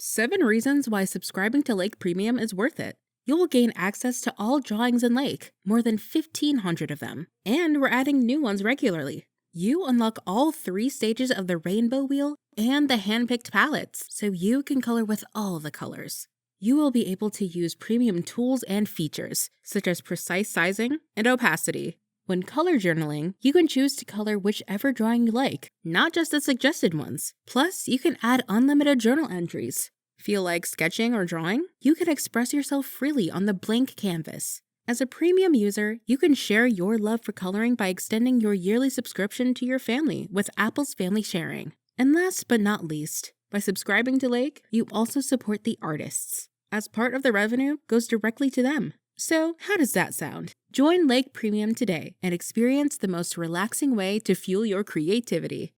7 reasons why subscribing to Lake Premium is worth it. You will gain access to all drawings in Lake, more than 1,500 of them, and we're adding new ones regularly. You unlock all 3 stages of the rainbow wheel and the hand-picked palettes, so you can color with all the colors. You will be able to use premium tools and features, such as precise sizing and opacity. When color journaling, you can choose to color whichever drawing you like, not just the suggested ones. Plus, you can add unlimited journal entries. Feel like sketching or drawing? You can express yourself freely on the blank canvas. As a premium user, you can share your love for coloring by extending your yearly subscription to your family with Apple's Family Sharing. And last but not least, by subscribing to Lake, you also support the artists, as part of the revenue goes directly to them. So, how does that sound? Join Lake Premium today and experience the most relaxing way to fuel your creativity.